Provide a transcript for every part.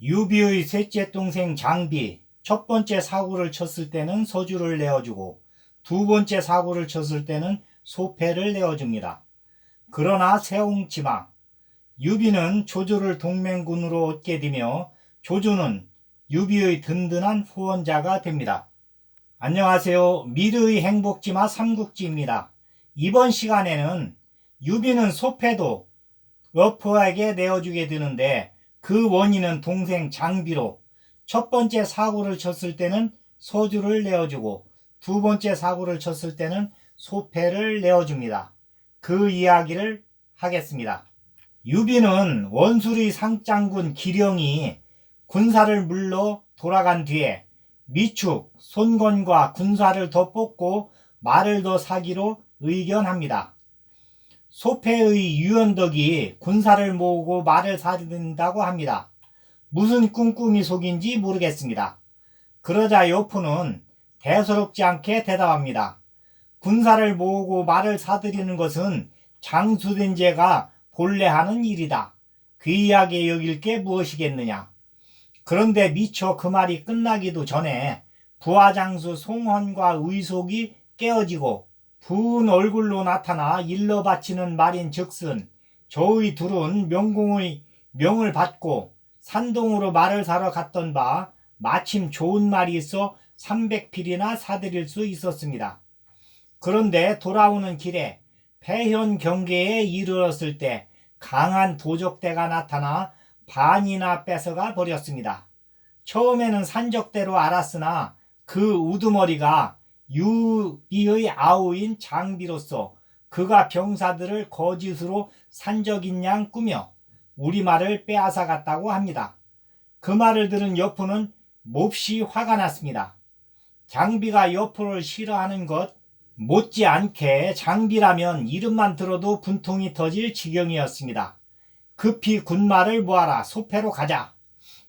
유비의 셋째 동생 장비, 첫 번째 사고를 쳤을 때는 서주를 내어주고 두 번째 사고를 쳤을 때는 소패를 내어줍니다. 그러나 세옹지마, 유비는 조조를 동맹군으로 얻게 되며 조조는 유비의 든든한 후원자가 됩니다. 안녕하세요. 미르의 행복지마 삼국지입니다. 이번 시간에는 유비는 소패도 여포에게 내어주게 되는데 그 원인은 동생 장비로 첫 번째 사고를 쳤을 때는 서주를 내어주고 두 번째 사고를 쳤을 때는 소패를 내어줍니다. 그 이야기를 하겠습니다. 유비는 원수리 상장군 기령이 군사를 물러 돌아간 뒤에 미축, 손건과 군사를 더 뽑고 말을 더 사기로 의견합니다. 소패의 유연덕이 군사를 모으고 말을 사든다고 합니다. 무슨 꿍꿍이 속인지 모르겠습니다. 그러자 여포는 대수롭지 않게 대답합니다. 군사를 모으고 말을 사들이는 것은 장수된 제가 본래 하는 일이다. 귀하게 여길 게 무엇이겠느냐. 그런데 미처 그 말이 끝나기도 전에 부하장수 송헌과 의속이 깨어지고 부은 얼굴로 나타나 일러 바치는 말인 즉슨 저의 둘은 명공의 명을 받고 산동으로 말을 사러 갔던 바 마침 좋은 말이 있어 300필이나 사들일 수 있었습니다. 그런데 돌아오는 길에 패현 경계에 이르렀을 때 강한 도적대가 나타나 반이나 뺏어가 버렸습니다. 처음에는 산적대로 알았으나 그 우두머리가 유비의 아우인 장비로서 그가 병사들을 거짓으로 산적인 양 꾸며 우리말을 빼앗아 갔다고 합니다. 그 말을 들은 여포는 몹시 화가 났습니다. 장비가 여포를 싫어하는 것 못지않게 장비라면 이름만 들어도 분통이 터질 지경이었습니다. 급히 군마를 모아라, 소패로 가자.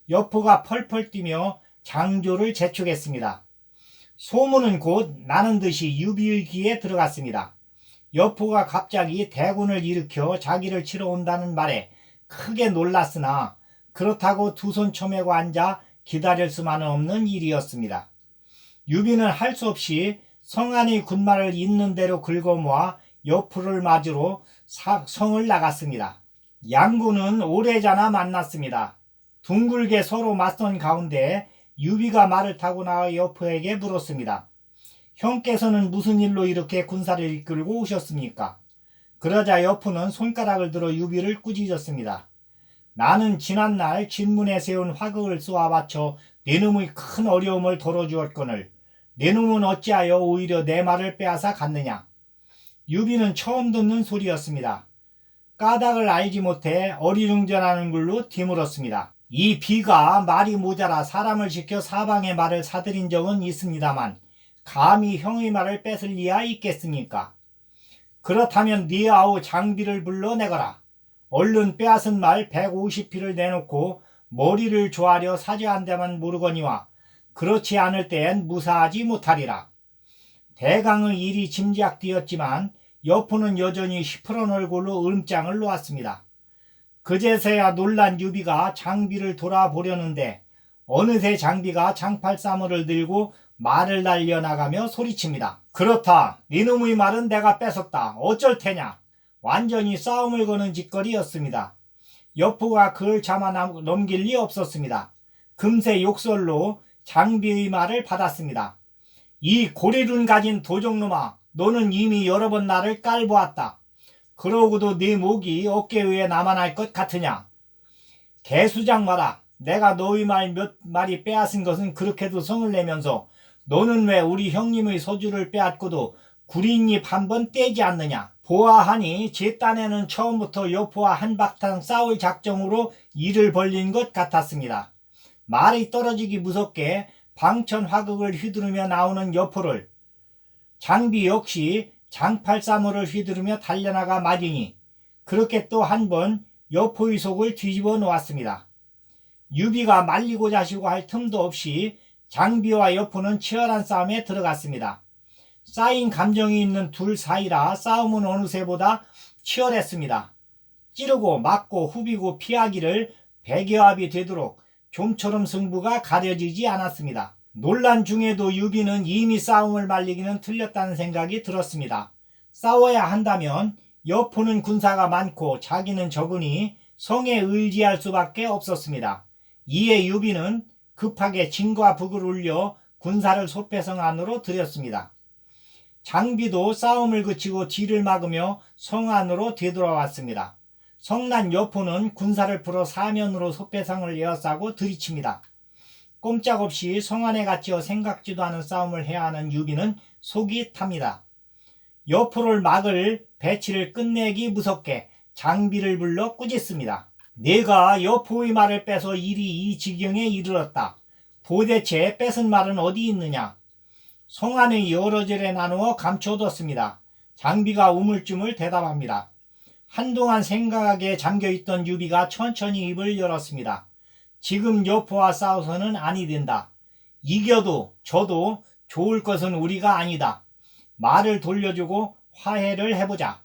여포가 펄펄 뛰며 장조를 재촉했습니다. 소문은 곧 나는 듯이 유비의 귀에 들어갔습니다. 여포가 갑자기 대군을 일으켜 자기를 치러 온다는 말에 크게 놀랐으나 그렇다고 두 손 쳐매고 앉아 기다릴 수만은 없는 일이었습니다. 유비는 할 수 없이 성 안의 군마를 있는 대로 긁어모아 여포를 맞으러 성을 나갔습니다. 양군은 오래전에 만났습니다. 둥글게 서로 맞선 가운데 유비가 말을 타고 나와 여포에게 물었습니다. 형께서는 무슨 일로 이렇게 군사를 이끌고 오셨습니까? 그러자 여포는 손가락을 들어 유비를 꾸짖었습니다. 나는 지난날 진문에 세운 화극을 쏘아 바쳐 내 놈의 큰 어려움을 덜어주었거늘 내 놈은 어찌하여 오히려 내 말을 빼앗아 갔느냐. 유비는 처음 듣는 소리였습니다. 까닭을 알지 못해 어리둥절하는 걸로 뒤물었습니다. 이 비가 말이 모자라 사람을 시켜 사방의 말을 사들인 적은 있습니다만 감히 형의 말을 뺏을 리야 있겠습니까? 그렇다면 네 아우 장비를 불러내거라. 얼른 빼앗은 말 150필을 내놓고 머리를 조아려 사죄한 데만 모르거니와 그렇지 않을 때엔 무사하지 못하리라. 대강의 일이 짐작되었지만 여포는 여전히 시퍼런 얼굴로 음장을 놓았습니다. 그제서야 놀란 유비가 장비를 돌아보려는데 어느새 장비가 장팔사물을 들고 말을 날려나가며 소리칩니다. 그렇다. 니놈의 말은 내가 뺏었다. 어쩔 테냐. 완전히 싸움을 거는 짓거리였습니다. 여포가 그를 참아 넘길 리 없었습니다. 금세 욕설로 장비의 말을 받았습니다. 이 고리룬 가진 도적놈아, 너는 이미 여러 번 나를 깔보았다. 그러고도 네 목이 어깨 위에 남아날 것 같으냐. 개수작 마라. 내가 너의 말 몇 마리 빼앗은 것은 그렇게도 성을 내면서 너는 왜 우리 형님의 소주를 빼앗고도 구린잎 한 번 떼지 않느냐. 보아하니 제 딴에는 처음부터 여포와 한바탕 싸울 작정으로 일을 벌린 것 같았습니다. 말이 떨어지기 무섭게 방천 화극을 휘두르며 나오는 여포를 장비 역시 장팔사물을 휘두르며 달려나가 맞으니 그렇게 또 한 번 여포의 속을 뒤집어 놓았습니다. 유비가 말리고 자시고 할 틈도 없이 장비와 여포는 치열한 싸움에 들어갔습니다. 쌓인 감정이 있는 둘 사이라 싸움은 어느새보다 치열했습니다. 찌르고 맞고 후비고 피하기를 백여합이 되도록 좀처럼 승부가 가려지지 않았습니다. 논란 중에도 유비는 이미 싸움을 말리기는 틀렸다는 생각이 들었습니다. 싸워야 한다면 여포는 군사가 많고 자기는 적으니 성에 의지할 수밖에 없었습니다. 이에 유비는 급하게 진과 북을 올려 군사를 소패성 안으로 들였습니다. 장비도 싸움을 그치고 뒤를 막으며 성 안으로 되돌아왔습니다. 성난 여포는 군사를 풀어 사면으로 소패성을 에워싸고 들이칩니다. 꼼짝없이 성 안에 갇혀 생각지도 않은 싸움을 해야 하는 유비는 속이 탑니다. 여포를 막을 배치를 끝내기 무섭게 장비를 불러 꾸짖습니다. 내가 여포의 말을 빼서 일이 이 지경에 이르렀다. 도대체 뺏은 말은 어디 있느냐? 성 안의 여러 절에 나누어 감춰뒀습니다. 장비가 우물쭈물 대답합니다. 한동안 생각에 잠겨있던 유비가 천천히 입을 열었습니다. 지금 여포와 싸워서는 아니 된다. 이겨도 져도 좋을 것은 우리가 아니다. 말을 돌려주고 화해를 해보자.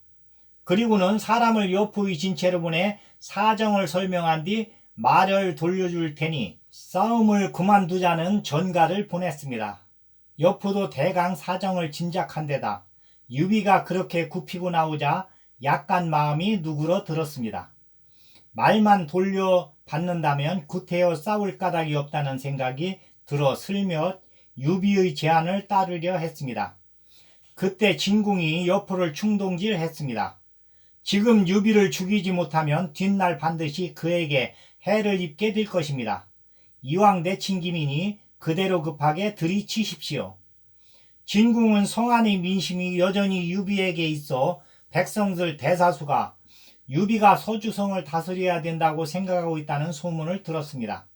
그리고는 사람을 여포의 진체로 보내 사정을 설명한 뒤 말을 돌려줄 테니 싸움을 그만두자는 전가를 보냈습니다. 여포도 대강 사정을 짐작한 데다 유비가 그렇게 굽히고 나오자 약간 마음이 누그러 들었습니다. 말만 돌려받는다면 구태여 싸울 까닭이 없다는 생각이 들어 슬며시 유비의 제안을 따르려 했습니다. 그때 진궁이 여포를 충동질했습니다. 지금 유비를 죽이지 못하면 뒷날 반드시 그에게 해를 입게 될 것입니다. 이왕 내친 김이니 그대로 급하게 들이치십시오. 진궁은 성 안의 민심이 여전히 유비에게 있어 백성들 대다수가 유비가 서주성을 다스려야 된다고 생각하고 있다는 소문을 들었습니다.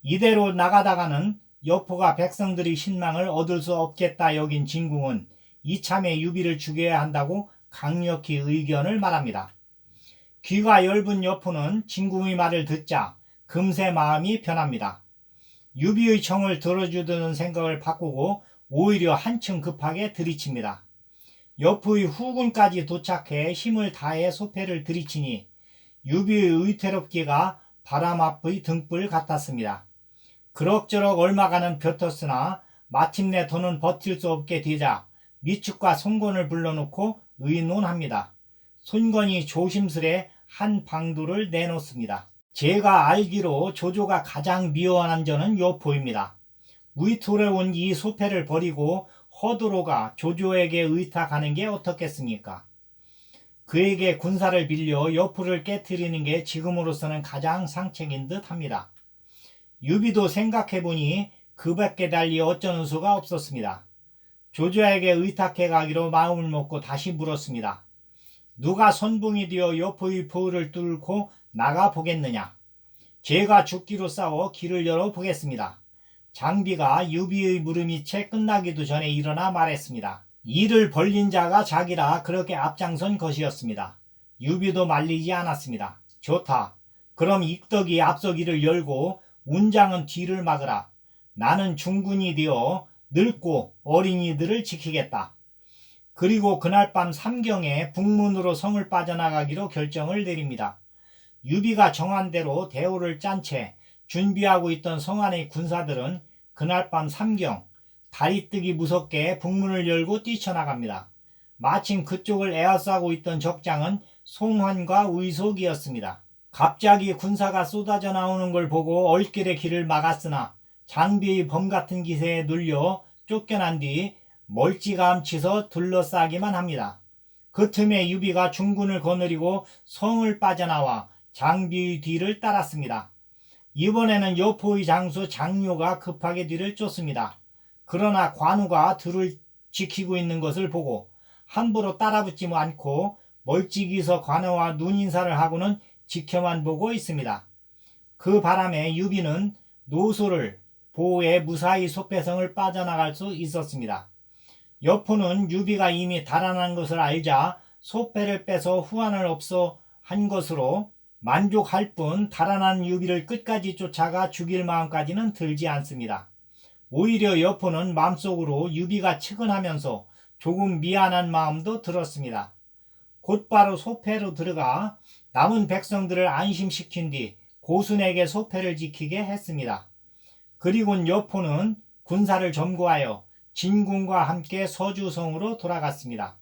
이대로 나가다가는 여포가 백성들의 신망을 얻을 수 없겠다 여긴 진궁은 이참에 유비를 죽여야 한다고 강력히 의견을 말합니다. 귀가 엷은 여포는 진궁의 말을 듣자 금세 마음이 변합니다. 유비의 청을 들어주려는 생각을 바꾸고 오히려 한층 급하게 들이칩니다. 여포의 후군까지 도착해 힘을 다해 소패를 들이치니 유비의 의태롭기가 바람 앞의 등불 같았습니다. 그럭저럭 얼마간은 벼텄으나 마침내 더는 버틸 수 없게 되자 미축과 손권을 불러놓고 의논합니다. 손권이 조심스레 한 방도를 내놓습니다. 제가 알기로 조조가 가장 미워하는 저는 여포입니다. 위토해온 이 소패를 버리고 허도로가 조조에게 의탁하는 게 어떻겠습니까? 그에게 군사를 빌려 여포를 깨트리는 게 지금으로서는 가장 상책인 듯 합니다. 유비도 생각해보니 그 밖에 달리 어쩌는 수가 없었습니다. 조조에게 의탁해 가기로 마음을 먹고 다시 물었습니다. 누가 선봉이 되어 여포의 포를 뚫고 나가 보겠느냐? 제가 죽기로 싸워 길을 열어 보겠습니다. 장비가 유비의 물음이 채 끝나기도 전에 일어나 말했습니다. 이를 벌린 자가 자기라 그렇게 앞장선 것이었습니다. 유비도 말리지 않았습니다. 좋다. 그럼 익덕이 앞서기를 열고 운장은 뒤를 막으라. 나는 중군이 되어 늙고 어린이들을 지키겠다. 그리고 그날 밤 삼경에 북문으로 성을 빠져나가기로 결정을 내립니다. 유비가 정한 대로 대오를 짠 채 준비하고 있던 성 안의 군사들은 그날 밤 삼경 달이 뜨기 무섭게 북문을 열고 뛰쳐나갑니다. 마침 그쪽을 에워싸고 있던 적장은 송환과 의속이었습니다. 갑자기 군사가 쏟아져 나오는 걸 보고 얼길의 길을 막았으나 장비의 범같은 기세에 눌려 쫓겨난 뒤 멀찌감치서 둘러싸기만 합니다. 그 틈에 유비가 중군을 거느리고 성을 빠져나와 장비의 뒤를 따랐습니다. 이번에는 여포의 장수 장묘가 급하게 뒤를 쫓습니다. 그러나 관우가 들을 지키고 있는 것을 보고 함부로 따라붙지 않고 멀찍이서 관우와 눈인사를 하고는 지켜만 보고 있습니다. 그 바람에 유비는 노소를 보호해 무사히 소패성을 빠져나갈 수 있었습니다. 여포는 유비가 이미 달아난 것을 알자 소패를 빼서 후환을 없어 한 것으로 만족할 뿐 달아난 유비를 끝까지 쫓아가 죽일 마음까지는 들지 않습니다. 오히려 여포는 마음속으로 유비가 측은하면서 조금 미안한 마음도 들었습니다. 곧바로 소패로 들어가 남은 백성들을 안심시킨 뒤 고순에게 소패를 지키게 했습니다. 그리곤 여포는 군사를 점거하여 진군과 함께 서주성으로 돌아갔습니다.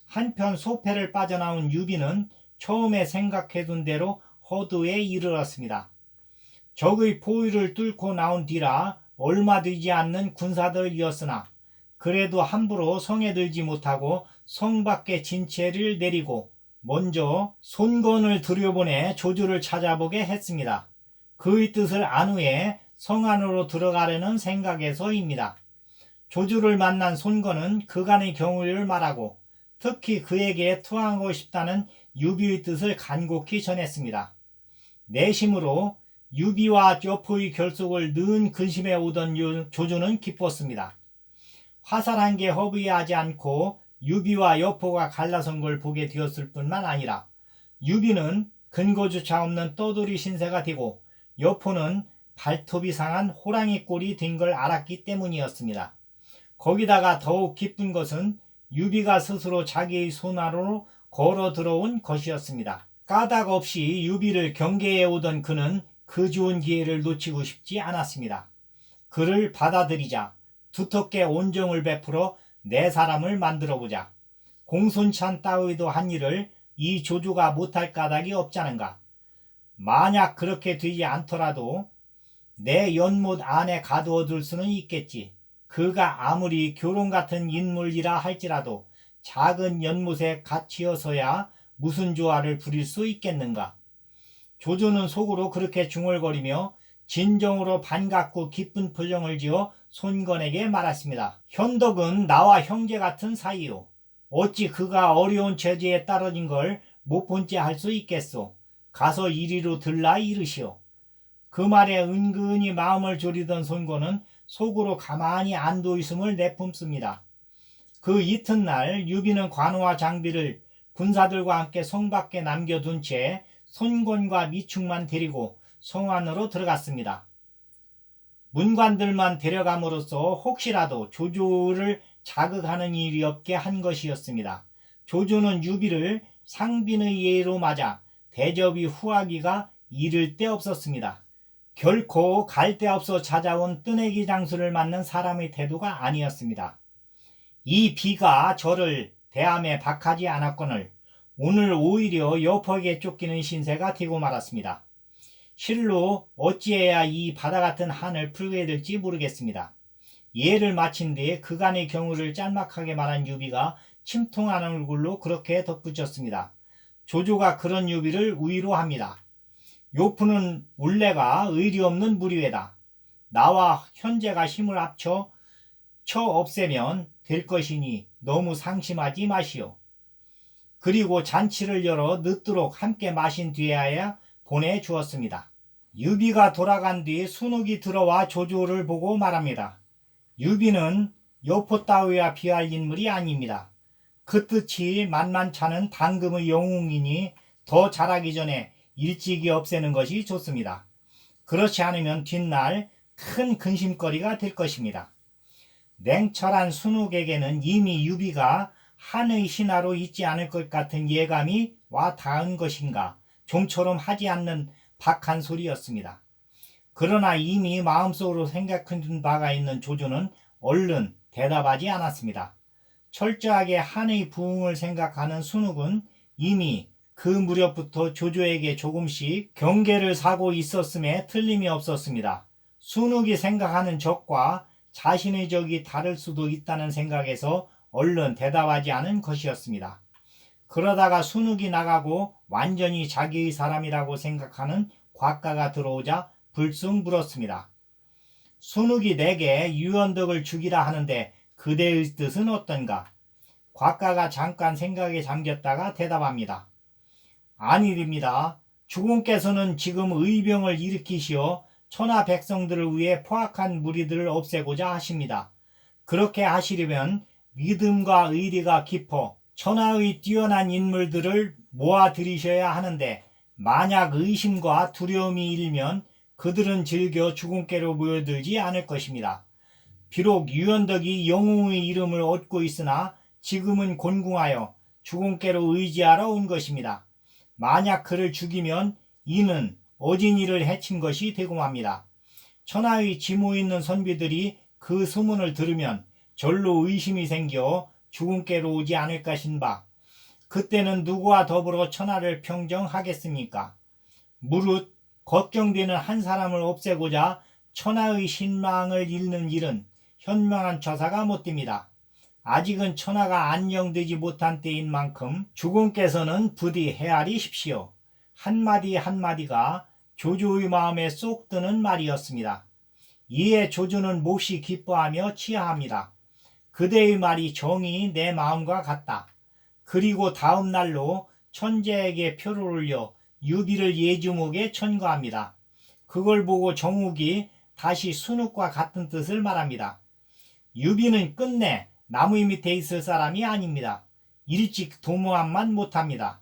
한편 소패를 빠져나온 유비는 처음에 생각해둔 대로 허도에 이르렀습니다. 적의 포위를 뚫고 나온 뒤라 얼마 되지 않는 군사들이었으나 그래도 함부로 성에 들지 못하고 성 밖에 진체를 내리고 먼저 손건을 들여보내 조주를 찾아보게 했습니다. 그의 뜻을 안 후에 성 안으로 들어가려는 생각에서입니다. 조주를 만난 손건은 그간의 경우를 말하고 특히 그에게 투항하고 싶다는 유비의 뜻을 간곡히 전했습니다. 내심으로 유비와 여포의 결속을 늘 근심해 오던 조주는 기뻤습니다. 화살한 게 허비하지 않고 유비와 여포가 갈라선 걸 보게 되었을 뿐만 아니라 유비는 근거조차 없는 떠돌이 신세가 되고 여포는 발톱이 상한 호랑이 꼴이 된 걸 알았기 때문이었습니다. 거기다가 더욱 기쁜 것은 유비가 스스로 자기의 손아래로 걸어 들어온 것이었습니다. 까닭 없이 유비를 경계해 오던 그는 그 좋은 기회를 놓치고 싶지 않았습니다. 그를 받아들이자 두텁게 온정을 베풀어 내 사람을 만들어보자. 공손찬 따위도 한 일을 이 조주가 못할 까닭이 없자는가. 만약 그렇게 되지 않더라도 내 연못 안에 가두어둘 수는 있겠지. 그가 아무리 교롱 같은 인물이라 할지라도 작은 연못에 갇히어서야 무슨 조화를 부릴 수 있겠는가. 조조는 속으로 그렇게 중얼거리며 진정으로 반갑고 기쁜 표정을 지어 손건에게 말했습니다. 현덕은 나와 형제 같은 사이요. 어찌 그가 어려운 처지에 떨어진 걸 못 본째 할 수 있겠소. 가서 이리로 들라 이르시오. 그 말에 은근히 마음을 졸이던 손건은 속으로 가만히 안도 있음을 내뿜습니다. 그 이튿날 유비는 관우와 장비를 군사들과 함께 성 밖에 남겨둔 채 손건과 미축만 데리고 성 안으로 들어갔습니다. 문관들만 데려감으로써 혹시라도 조조를 자극하는 일이 없게 한 것이었습니다. 조조는 유비를 상빈의 예로 맞아 대접이 후하기가 이를 데 없었습니다. 결코 갈 데 없어 찾아온 뜨내기 장수를 맞는 사람의 태도가 아니었습니다. 이 비가 저를 대함에 박하지 않았거늘 오늘 오히려 여포에게 쫓기는 신세가 되고 말았습니다. 실로 어찌해야 이 바다 같은 한을 풀게 될지 모르겠습니다. 예를 마친 뒤에 그간의 경우를 짤막하게 말한 유비가 침통한 얼굴로 그렇게 덧붙였습니다. 조조가 그런 유비를 위로합니다. 요푸는 울레가 의리 없는 무리회다. 나와 현재가 힘을 합쳐 쳐 없애면 될 것이니 너무 상심하지 마시오. 그리고 잔치를 열어 늦도록 함께 마신 뒤에야 보내주었습니다. 유비가 돌아간 뒤 순욱이 들어와 조조를 보고 말합니다. 유비는 여포 따위와 비할 인물이 아닙니다. 그 뜻이 만만찮은 당금의 영웅이니 더 잘하기 전에 일찍이 없애는 것이 좋습니다. 그렇지 않으면 뒷날 큰 근심거리가 될 것입니다. 냉철한 순욱에게는 이미 유비가 한의 신하로 있지 않을 것 같은 예감이 와 닿은 것인가 좀처럼 하지 않는 박한 소리였습니다. 그러나 이미 마음속으로 생각한 바가 있는 조조는 얼른 대답하지 않았습니다. 철저하게 한의 부흥을 생각하는 순욱은 이미 그 무렵부터 조조에게 조금씩 경계를 사고 있었음에 틀림이 없었습니다. 순욱이 생각하는 적과 자신의 적이 다를 수도 있다는 생각에서 얼른 대답하지 않은 것이었습니다. 그러다가 순욱이 나가고 완전히 자기의 사람이라고 생각하는 곽가가 들어오자 불쑥 물었습니다. 순욱이 내게 유연덕을 죽이라 하는데 그대의 뜻은 어떤가? 곽가가 잠깐 생각에 잠겼다가 대답합니다. 아니됩니다. 주공께서는 지금 의병을 일으키시어 천하 백성들을 위해 포악한 무리들을 없애고자 하십니다. 그렇게 하시려면 믿음과 의리가 깊어 천하의 뛰어난 인물들을 모아들이셔야 하는데 만약 의심과 두려움이 일면 그들은 즐겨 주공께로 모여들지 않을 것입니다. 비록 유연덕이 영웅의 이름을 얻고 있으나 지금은 곤궁하여 주공께로 의지하러 온 것입니다. 만약 그를 죽이면 이는 어진이를 해친 것이 되고 맙니다. 천하의 지모 있는 선비들이 그 소문을 들으면 절로 의심이 생겨 죽음께로 오지 않을까 신바. 그때는 누구와 더불어 천하를 평정하겠습니까? 무릇 걱정되는 한 사람을 없애고자 천하의 신망을 잃는 일은 현명한 처사가 못됩니다. 아직은 천하가 안정되지 못한 때인 만큼 주공께서는 부디 헤아리십시오. 한마디 한마디가 조조의 마음에 쏙 드는 말이었습니다. 이에 조조는 몹시 기뻐하며 치하합니다. 그대의 말이 정이 내 마음과 같다. 그리고 다음 날로 천재에게 표를 올려 유비를 예주목에 천거합니다. 그걸 보고 정욱이 다시 순욱과 같은 뜻을 말합니다. 유비는 끝내 나무 밑에 있을 사람이 아닙니다. 일찍 도모함만 못합니다.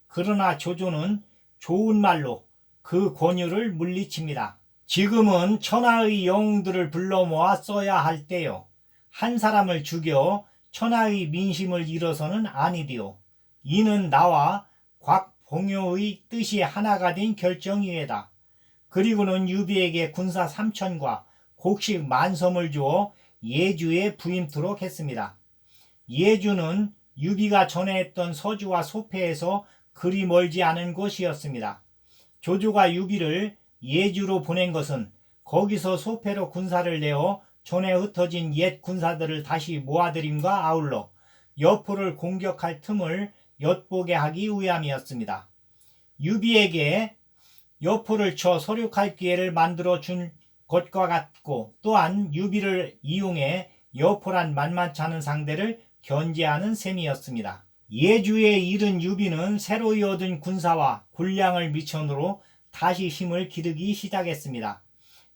그러나 조조는 좋은 말로 그 권유를 물리칩니다. 지금은 천하의 영웅들을 불러 모아 써야 할 때요. 한 사람을 죽여 천하의 민심을 잃어서는 아니디요. 이는 나와 곽봉효의 뜻이 하나가 된 결정이외다. 그리고는 유비에게 군사 3,000과 곡식 10,000섬을 주어 예주에 부임토록 했습니다. 예주는 유비가 전에 했던 서주와 소패에서 그리 멀지 않은 곳이었습니다. 조조가 유비를 예주로 보낸 것은 거기서 소패로 군사를 내어 전에 흩어진 옛 군사들을 다시 모아들임과 아울러 여포를 공격할 틈을 엿보게 하기 위함이었습니다. 유비에게 여포를 쳐 서륙할 기회를 만들어 준 것과 같고, 또한 유비를 이용해 여포란 만만치 않은 상대를 견제하는 셈이었습니다. 예주에 이른 유비는 새로이 얻은 군사와 군량을 미천으로 다시 힘을 기르기 시작했습니다.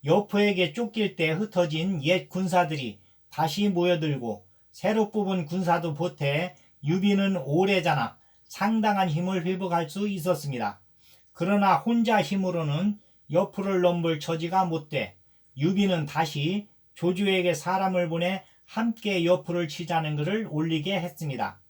여포에게 쫓길 때 흩어진 옛 군사들이 다시 모여들고 새로 뽑은 군사도 보태 유비는 오래전에 상당한 힘을 회복할 수 있었습니다. 그러나 혼자 힘으로는 여포를 넘볼 처지가 못돼 유비는 다시 조조에게 사람을 보내 함께 여포를 치자는 글을 올리게 했습니다.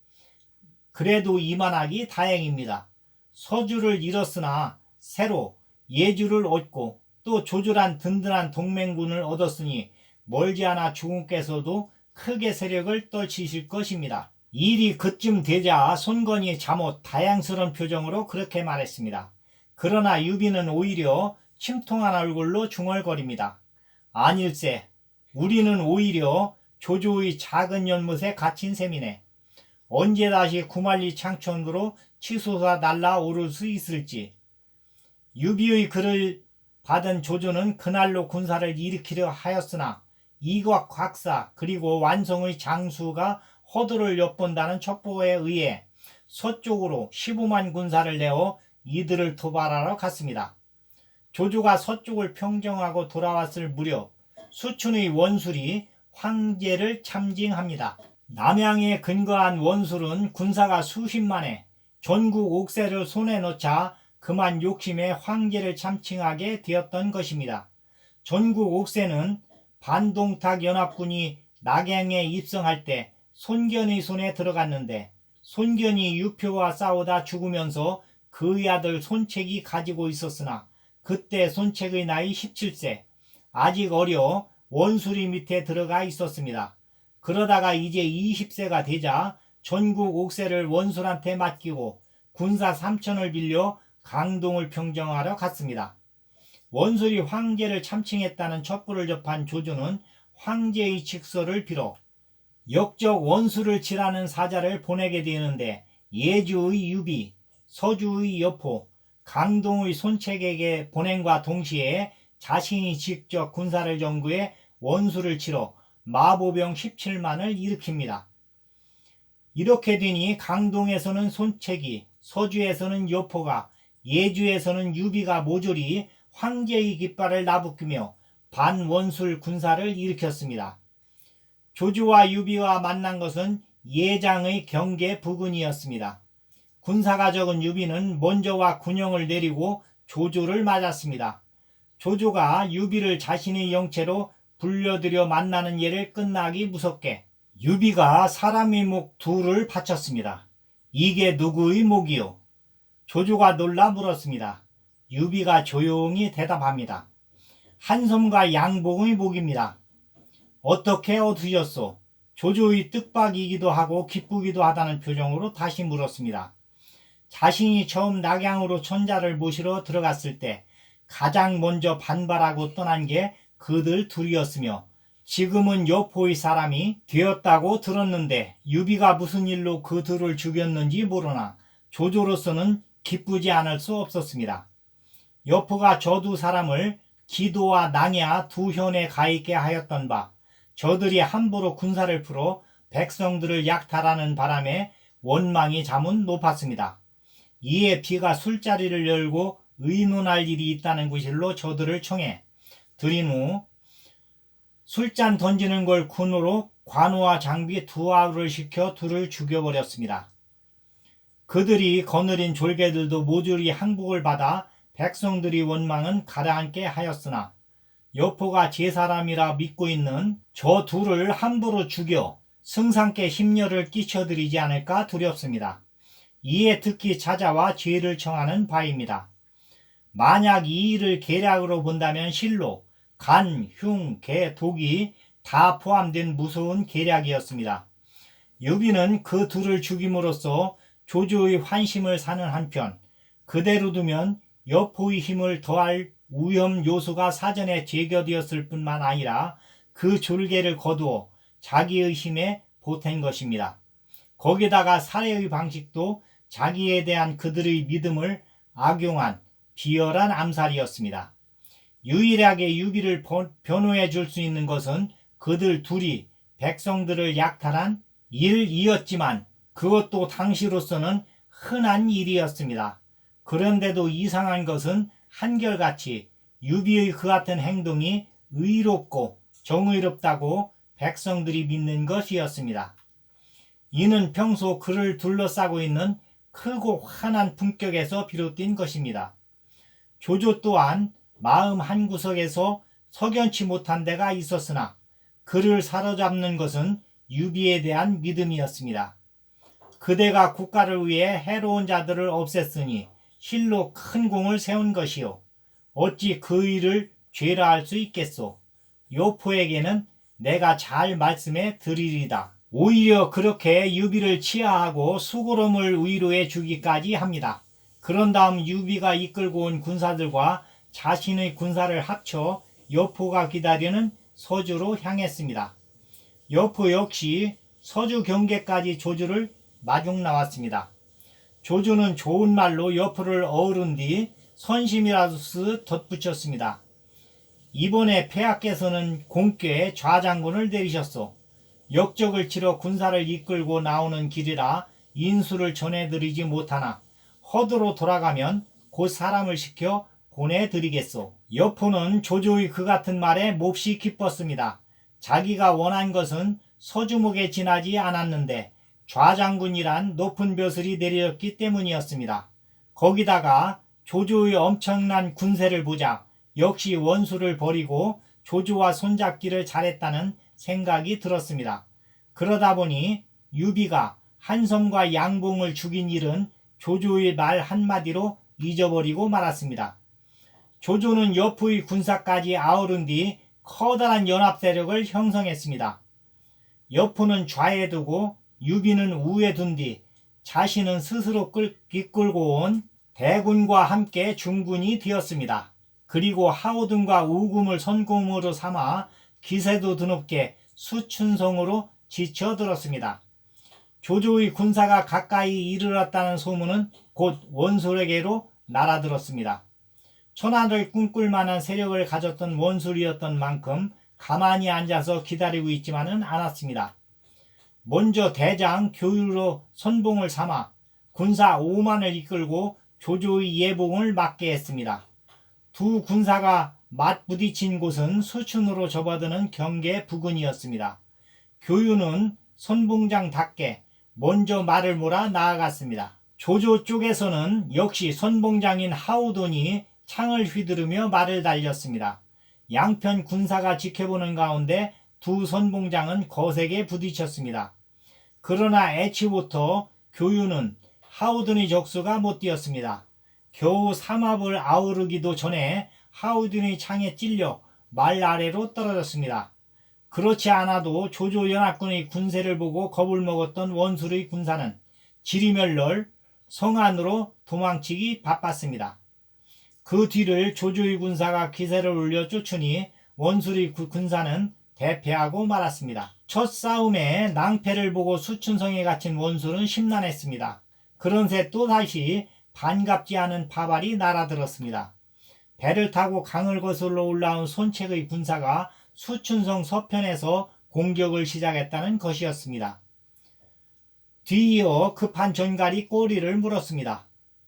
그래도 이만하기 다행입니다. 서주를 잃었으나 새로 예주를 얻고 또 조조란 든든한 동맹군을 얻었으니 멀지 않아 주공께서도 크게 세력을 떨치실 것입니다. 일이 그쯤 되자 손건이 잠옷 다양스러운 표정으로 그렇게 말했습니다. 그러나 유비는 오히려 침통한 얼굴로 중얼거립니다. 아닐세, 우리는 오히려 조조의 작은 연못에 갇힌 셈이네. 언제 다시 구만리 창천으로 치솟아 날아오를 수 있을지. 유비의 글을 받은 조조는 그날로 군사를 일으키려 하였으나 이곽 곽사 그리고 완성의 장수가 허도를 엿본다는 첩보에 의해 서쪽으로 15만 군사를 내어 이들을 도발하러 갔습니다. 조조가 서쪽을 평정하고 돌아왔을 무렵 수춘의 원술이 황제를 참징합니다. 남양에 근거한 원술은 군사가 수십만에 전국 옥세를 손에 넣자 그만 욕심에 황제를 참칭하게 되었던 것입니다. 전국 옥세는 반동탁 연합군이 낙양에 입성할 때 손견의 손에 들어갔는데 손견이 유표와 싸우다 죽으면서 그의 아들 손책이 가지고 있었으나 그때 손책의 나이 17세, 아직 어려 원수리 밑에 들어가 있었습니다. 그러다가 이제 20세가 되자 전국 옥세를 원술한테 맡기고 군사 3,000을 빌려 강동을 평정하러 갔습니다. 원술이 황제를 참칭했다는 첩보를 접한 조조는 황제의 직서를 빌어 역적 원수를 치라는 사자를 보내게 되는데 예주의 유비, 서주의 여포, 강동의 손책에게 보냄과 동시에 자신이 직접 군사를 전구해 원수를 치러 마보병 17만을 일으킵니다. 이렇게 되니 강동에서는 손책이, 서주에서는 여포가, 예주에서는 유비가 모조리 황제의 깃발을 나부끼며 반원술 군사를 일으켰습니다. 조조와 유비와 만난 것은 예장의 경계 부근이었습니다. 군사가 적은 유비는 먼저와 군영을 내리고 조조를 맞았습니다. 조조가 유비를 자신의 영체로 불려들여 만나는 예를 끝나기 무섭게 유비가 사람의 목 둘을 바쳤습니다. 이게 누구의 목이요? 조조가 놀라 물었습니다. 유비가 조용히 대답합니다. 한섬과 양봉의 목입니다. 어떻게 얻으셨소? 조조의 뜻밖이기도 하고 기쁘기도 하다는 표정으로 다시 물었습니다. 자신이 처음 낙양으로 천자를 모시러 들어갔을 때 가장 먼저 반발하고 떠난 게 그들 둘이었으며 지금은 여포의 사람이 되었다고 들었는데 유비가 무슨 일로 그들을 죽였는지 모르나 조조로서는 기쁘지 않을 수 없었습니다. 여포가 저 두 사람을 기도와 낭야 두 현에 가 있게 하였던 바 저들이 함부로 군사를 풀어 백성들을 약탈하는 바람에 원망이 자문 높았습니다. 이에 비가 술자리를 열고 의논할 일이 있다는 구실로 저들을 청해 들인 후 술잔 던지는 걸 군으로 관우와 장비 두 아우를 시켜 둘을 죽여버렸습니다. 그들이 거느린 졸개들도 모조리 항복을 받아 백성들이 원망은 가라앉게 하였으나 여포가 제 사람이라 믿고 있는 저 둘을 함부로 죽여 승상께 심려를 끼쳐드리지 않을까 두렵습니다. 이에 특히 찾아와 죄를 청하는 바입니다. 만약 이 일을 계략으로 본다면 실로 간, 흉, 개, 독이 다 포함된 무서운 계략이었습니다. 유비는 그 둘을 죽임으로써 조조의 환심을 사는 한편 그대로 두면 여포의 힘을 더할 위험 요소가 사전에 제거되었을 뿐만 아니라 그 졸개를 거두어 자기의 힘에 보탠 것입니다. 거기다가 살해의 방식도 자기에 대한 그들의 믿음을 악용한 비열한 암살이었습니다. 유일하게 유비를 변호해 줄 수 있는 것은 그들 둘이 백성들을 약탈한 일이었지만 그것도 당시로서는 흔한 일이었습니다. 그런데도 이상한 것은 한결같이 유비의 그 같은 행동이 의롭고 정의롭다고 백성들이 믿는 것이었습니다. 이는 평소 그를 둘러싸고 있는 크고 환한 품격에서 비롯된 것입니다. 조조 또한 마음 한구석에서 석연치 못한 데가 있었으나 그를 사로잡는 것은 유비에 대한 믿음이었습니다. 그대가 국가를 위해 해로운 자들을 없앴으니 실로 큰 공을 세운 것이요 어찌 그 일을 죄라 할 수 있겠소. 여포에게는 내가 잘 말씀해 드리리다. 오히려 그렇게 유비를 치하하고 수고름을 위로해 주기까지 합니다. 그런 다음 유비가 이끌고 온 군사들과 자신의 군사를 합쳐 여포가 기다리는 서주로 향했습니다. 여포 역시 서주 경계까지 조조를 마중 나왔습니다. 조조는 좋은 말로 여포를 어우른 뒤 선심이라도 덧붙였습니다. 이번에 폐하께서는 공께 좌장군을 내리셨소. 역적을 치러 군사를 이끌고 나오는 길이라 인수를 전해드리지 못하나 허도로 돌아가면 곧 사람을 시켜 보내드리겠소. 여포는 조조의 그 같은 말에 몹시 기뻤습니다. 자기가 원한 것은 서주목에 지나지 않았는데 좌장군이란 높은 벼슬이 내렸기 때문이었습니다. 거기다가 조조의 엄청난 군세를 보자 역시 원수를 버리고 조조와 손잡기를 잘했다는 생각이 들었습니다. 그러다 보니 유비가 한섬과 양봉을 죽인 일은 조조의 말 한마디로 잊어버리고 말았습니다. 조조는 여포의 군사까지 아우른 뒤 커다란 연합 세력을 형성했습니다. 여포는 좌에 두고 유비는 우에 둔 뒤 자신은 스스로 이끌고 온 대군과 함께 중군이 되었습니다. 그리고 하오든과 우금을 선공으로 삼아 기세도 드높게 수춘성으로 지쳐들었습니다. 조조의 군사가 가까이 이르렀다는 소문은 곧 원술에게로 날아들었습니다. 천하를 꿈꿀 만한 세력을 가졌던 원술이었던 만큼 가만히 앉아서 기다리고 있지만은 않았습니다. 먼저 대장 교유로 선봉을 삼아 군사 5만을 이끌고 조조의 예봉을 맡게 했습니다. 두 군사가 맞부딪힌 곳은 수춘으로 접어드는 경계 부근이었습니다. 교유는 선봉장답게 먼저 말을 몰아 나아갔습니다. 조조 쪽에서는 역시 선봉장인 하우돈이 창을 휘두르며 말을 달렸습니다. 양편 군사가 지켜보는 가운데 두 선봉장은 거세게 부딪혔습니다. 그러나 애초부터 교유는 하우든의 적수가 못 뛰었습니다. 겨우 삼합을 아우르기도 전에 하우딘의 창에 찔려 말 아래로 떨어졌습니다. 그렇지 않아도 조조 연합군의 군세를 보고 겁을 먹었던 원술의 군사는 지리멸렬 성 안으로 도망치기 바빴습니다. 그 뒤를 조조의 군사가 기세를 올려 쫓으니 원술의 군사는 대패하고 말았습니다. 첫 싸움에 낭패를 보고 수춘성에 갇힌 원술은 심란했습니다. 그런새 또다시 반갑지 않은 파발이 날아들었습니다. 배를 타고 강을 거슬러 올라온 손책의 군사가 수춘성 서편에서 공격을 시작했다는 것이었습니다. 뒤이어 급한 전갈이 꼬리를 물었습니다.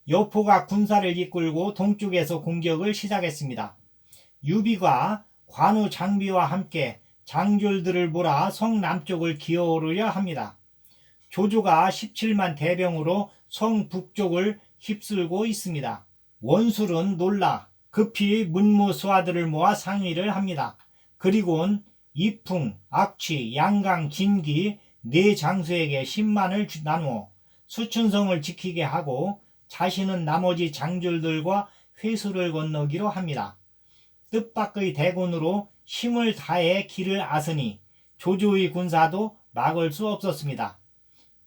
여포가 군사를 이끌고 동쪽에서 공격을 시작했습니다. 유비가 관우 장비와 함께 장졸들을 몰아 성 남쪽을 기어오르려 합니다. 조조가 17만 대병으로 성 북쪽을 휩쓸고 있습니다. 원술은 놀라 급히 문무수하들을 모아 상의를 합니다. 그리고는 이풍, 악취, 양강, 진기 네 장수에게 10만을 나누어 수춘성을 지키게 하고 자신은 나머지 장졸들과 회수를 건너기로 합니다. 뜻밖의 대군으로 힘을 다해 길을 앗으니 조조의 군사도 막을 수 없었습니다.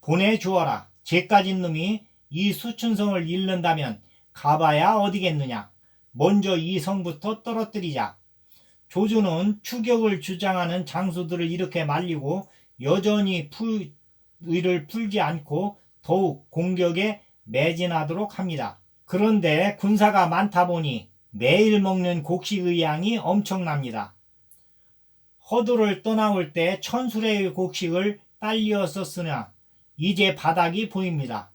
보내주어라. 죄까진 놈이 이 수춘성을 잃는다면 가봐야 어디겠느냐. 먼저 이 성부터 떨어뜨리자. 조조는 추격을 주장하는 장수들을 이렇게 말리고 여전히 의를 풀지 않고 더욱 공격에 매진하도록 합니다. 그런데 군사가 많다 보니 매일 먹는 곡식의 양이 엄청납니다. 허도를 떠나올 때 1000수레의 곡식을 딸려 썼으나 이제 바닥이 보입니다.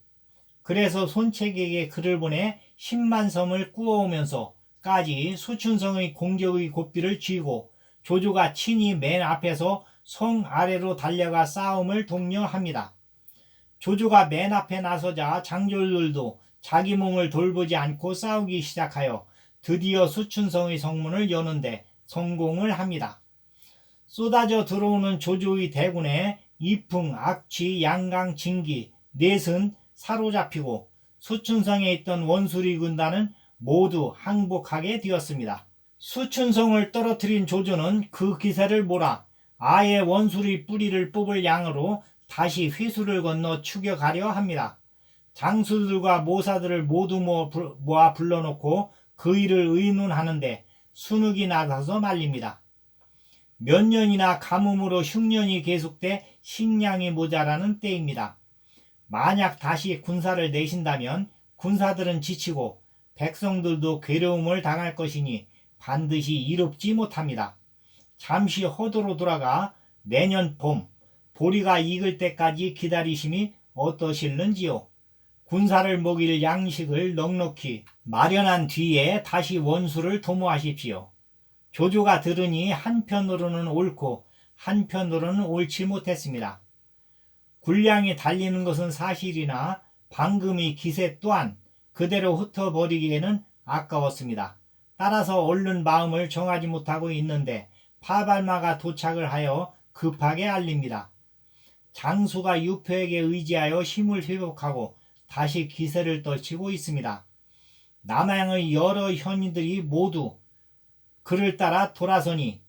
그래서 손책에게 글을 보내 10만 섬을 꾸어오면서까지 수춘성의 공격의 고삐를 쥐고 조조가 친히 맨 앞에서 성 아래로 달려가 싸움을 독려합니다. 조조가 맨 앞에 나서자 장졸들도 자기 몸을 돌보지 않고 싸우기 시작하여 드디어 수춘성의 성문을 여는데 성공을 합니다. 쏟아져 들어오는 조조의 대군에 이풍, 악취, 양강, 진기 넷은 사로잡히고 수춘성에 있던 원수리 군단은 모두 항복하게 되었습니다. 수춘성을 떨어뜨린 조조는 그 기세를 몰아 아예 원수리 뿌리를 뽑을 양으로 다시 휘수를 건너 추격하려 합니다. 장수들과 모사들을 모두 모아 불러놓고 그 일을 의논하는데 순욱이 나서서 말립니다. 몇 년이나 가뭄으로 흉년이 계속돼 식량이 모자라는 때입니다. 만약 다시 군사를 내신다면 군사들은 지치고 백성들도 괴로움을 당할 것이니 반드시 이롭지 못합니다. 잠시 허도로 돌아가 내년 봄 보리가 익을 때까지 기다리심이 어떠실는지요. 군사를 먹일 양식을 넉넉히 마련한 뒤에 다시 원수를 도모하십시오. 조조가 들으니 한편으로는 옳고 한편으로는 옳지 못했습니다. 군량이 달리는 것은 사실이나 방금의 기세 또한 그대로 흩어버리기에는 아까웠습니다. 따라서 얼른 마음을 정하지 못하고 있는데 파발마가 도착을 하여 급하게 알립니다. 장수가 유표에게 의지하여 힘을 회복하고 다시 기세를 떨치고 있습니다. 남양의 여러 현인들이 모두 그를 따라 돌아서니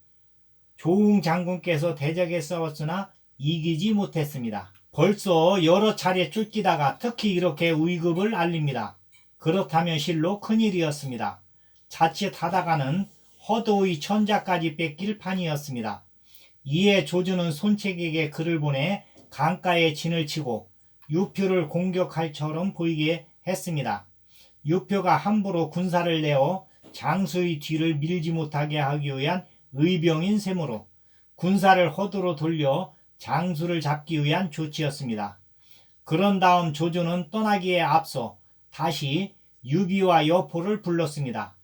조웅 장군께서 대적에 싸웠으나 이기지 못했습니다. 벌써 여러 차례 쫓기다가 특히 이렇게 위급을 알립니다. 그렇다면 실로 큰일이었습니다. 자칫하다가는 허도의 천자까지 뺏길 판이었습니다. 이에 조조는 손책에게 글을 보내 강가에 진을 치고 유표를 공격할처럼 보이게 했습니다. 유표가 함부로 군사를 내어 장수의 뒤를 밀지 못하게 하기 위한 의병인 셈으로 군사를 허도로 돌려 장수를 잡기 위한 조치였습니다. 그런 다음 조조는 떠나기에 앞서 다시 유비와 여포를 불렀습니다.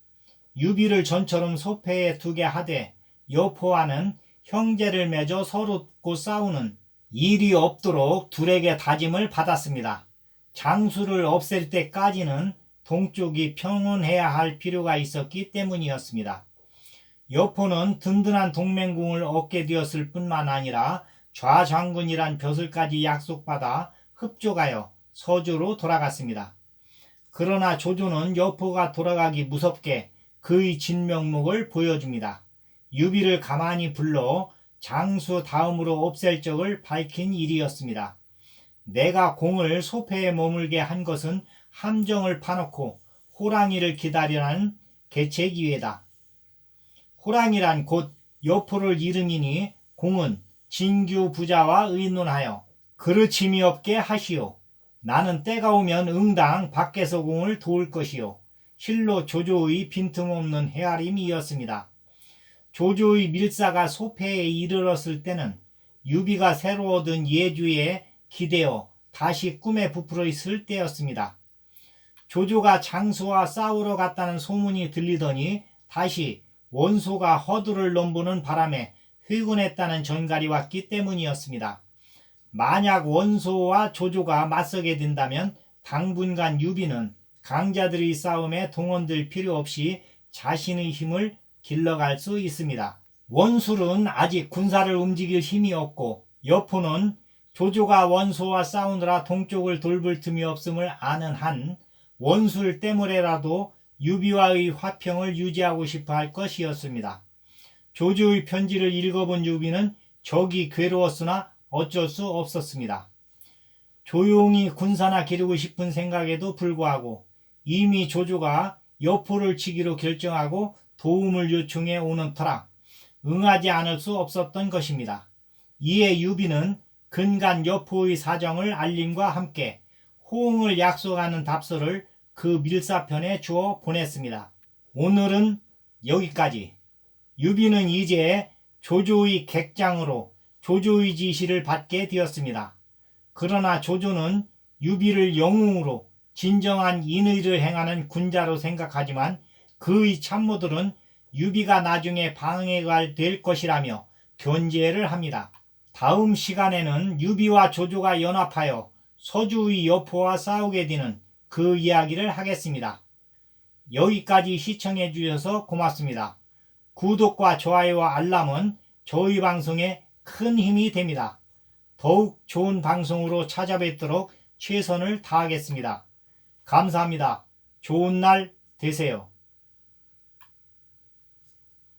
유비를 전처럼 소패에 두게 하되 여포와는 형제를 맺어 서로 싸우는 일이 없도록 둘에게 다짐을 받았습니다. 장수를 없앨 때까지는 동쪽이 평온해야 할 필요가 있었기 때문이었습니다. 여포는 든든한 동맹궁을 얻게 되었을 뿐만 아니라 좌장군이란 벼슬까지 약속받아 흡족하여 서주로 돌아갔습니다. 그러나 조조는 여포가 돌아가기 무섭게 그의 진면목을 보여줍니다. 유비를 가만히 불러 장수 다음으로 없앨 적을 밝힌 일이었습니다. 내가 공을 소패에 머물게 한 것은 함정을 파놓고 호랑이를 기다리라는 개체 기회다. 호랑이란 곧 여포를 이름이니 공은 진규 부자와 의논하여 그르침이 없게 하시오. 나는 때가 오면 응당 밖에서 공을 도울 것이요. 실로 조조의 빈틈없는 헤아림이었습니다. 조조의 밀사가 소패에 이르렀을 때는 유비가 새로 얻은 예주에 기대어 다시 꿈에 부풀어 있을 때였습니다. 조조가 장수와 싸우러 갔다는 소문이 들리더니 다시 원소가 허두를 넘보는 바람에 회군했다는 전갈이 왔기 때문이었습니다. 만약 원소와 조조가 맞서게 된다면 당분간 유비는 강자들의 싸움에 동원될 필요 없이 자신의 힘을 길러갈 수 있습니다. 원술은 아직 군사를 움직일 힘이 없고 여포는 조조가 원소와 싸우느라 동쪽을 돌볼 틈이 없음을 아는 한 원술 때문에라도 유비와의 화평을 유지하고 싶어 할 것이었습니다. 조조의 편지를 읽어본 유비는 적이 괴로웠으나 어쩔 수 없었습니다. 조용히 군사나 기르고 싶은 생각에도 불구하고 이미 조조가 여포를 치기로 결정하고 도움을 요청해 오는 터라 응하지 않을 수 없었던 것입니다. 이에 유비는 근간 여포의 사정을 알림과 함께 호응을 약속하는 답서를 그 밀사편에 주어 보냈습니다. 오늘은 여기까지. 유비는 이제 조조의 객장으로 조조의 지시를 받게 되었습니다. 그러나 조조는 유비를 영웅으로 진정한 인의를 행하는 군자로 생각하지만 그의 참모들은 유비가 나중에 방해가 될 것이라며 견제를 합니다. 다음 시간에는 유비와 조조가 연합하여 서주의 여포와 싸우게 되는 그 이야기를 하겠습니다. 여기까지 시청해 주셔서 고맙습니다. 구독과 좋아요와 알람은 저희 방송에 큰 힘이 됩니다. 더욱 좋은 방송으로 찾아뵙도록 최선을 다하겠습니다. 감사합니다. 좋은 날 되세요.